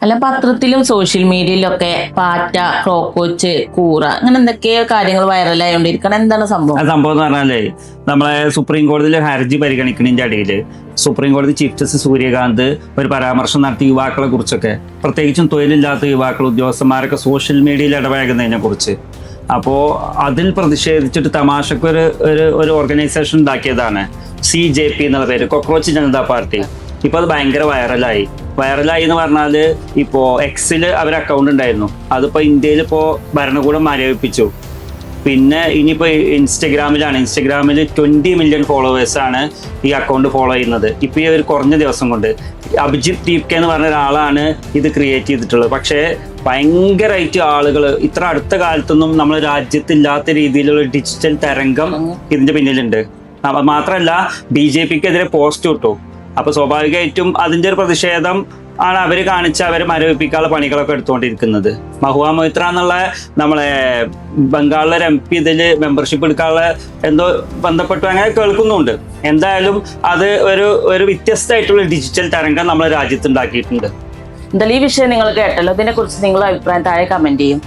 അല്ല, പത്രത്തിലും സോഷ്യൽ മീഡിയയിലൊക്കെ പാറ്റ, ക്രോക്കോച്ച്, കൂറ അങ്ങനെ എന്തൊക്കെയോ കാര്യങ്ങൾ വൈറലായോണ്ടിരിക്കണം. എന്താണ് സംഭവം? സംഭവം എന്ന് പറഞ്ഞാലേ, നമ്മളെ സുപ്രീം കോടതിയിൽ ഹർജി പരിഗണിക്കുന്നതിന്റെ അടിയിൽ സുപ്രീം കോടതി ചീഫ് ജസ്റ്റിസ് സൂര്യകാന്ത് ഒരു പരാമർശം നടത്തി യുവാക്കളെ കുറിച്ചൊക്കെ, പ്രത്യേകിച്ചും തൊഴിലില്ലാത്ത യുവാക്കൾ, ഉദ്യോഗസ്ഥന്മാരൊക്കെ സോഷ്യൽ മീഡിയയിൽ ഇടപഴകുന്നതിനെ കുറിച്ച്. അപ്പോൾ അതിൽ പ്രതിഷേധിച്ചിട്ട് തമാശക്ക് ഒരു ഓർഗനൈസേഷൻ ഉണ്ടാക്കിയതാണ് CJP എന്നുള്ള പേര്, കോക്രോച്ച് ജനതാ പാർട്ടി. ഇപ്പൊ അത് ഭയങ്കര വൈറലായി എന്ന് പറഞ്ഞാൽ, ഇപ്പോ എക്സിൽ അവർ അക്കൗണ്ട് ഉണ്ടായിരുന്നു, അതിപ്പോ ഇന്ത്യയിൽ ഇപ്പോ ഭരണകൂടം മരവിപ്പിച്ചു. പിന്നെ ഇനിയിപ്പോ ഇൻസ്റ്റഗ്രാമിൽ 20 മില്യൺ ഫോളോവേഴ്സാണ് ഈ അക്കൗണ്ട് ഫോളോ ചെയ്യുന്നത്. ഇപ്പൊ ഈ ഒരു കുറഞ്ഞ ദിവസം കൊണ്ട് അഭിജിത്ത് ദീപ്കെ എന്ന് പറഞ്ഞ ഒരാളാണ് ഇത് ക്രിയേറ്റ് ചെയ്തിട്ടുള്ളത്. പക്ഷേ ഭയങ്കരമായിട്ട് ആളുകൾ, ഇത്ര അടുത്ത കാലത്തൊന്നും നമ്മുടെ രാജ്യത്തില്ലാത്ത രീതിയിലുള്ള ഡിജിറ്റൽ തരംഗം ഇതിന്റെ പിന്നിലുണ്ട്. മാത്രമല്ല, BJPക്കെതിരെ പോസ്റ്റ് ഇട്ടു. അപ്പൊ സ്വാഭാവികമായിട്ടും അതിന്റെ ഒരു പ്രതിഷേധം ആണ് അവര് അവരെ മരവിപ്പിക്കാനുള്ള പണികളൊക്കെ എടുത്തുകൊണ്ടിരിക്കുന്നത്. മഹുവ മൊയ്ത്ര എന്നുള്ള നമ്മളെ ബംഗാളിലെ ഒരു MP ഇതിൽ മെമ്പർഷിപ്പ് എടുക്കാനുള്ള എന്തോ ബന്ധപ്പെട്ടു അങ്ങനെ കേൾക്കുന്നുണ്ട്. എന്തായാലും അത് ഒരു വ്യത്യസ്തമായിട്ടുള്ള ഡിജിറ്റൽ തരംഗം നമ്മളെ രാജ്യത്ത് ഉണ്ടാക്കിയിട്ടുണ്ട്. എന്തായാലും ഈ വിഷയം നിങ്ങൾ കേട്ടല്ലോ, ഇതിനെ കുറിച്ച് നിങ്ങളുടെ അഭിപ്രായം താഴെ കമന്റ് ചെയ്യും.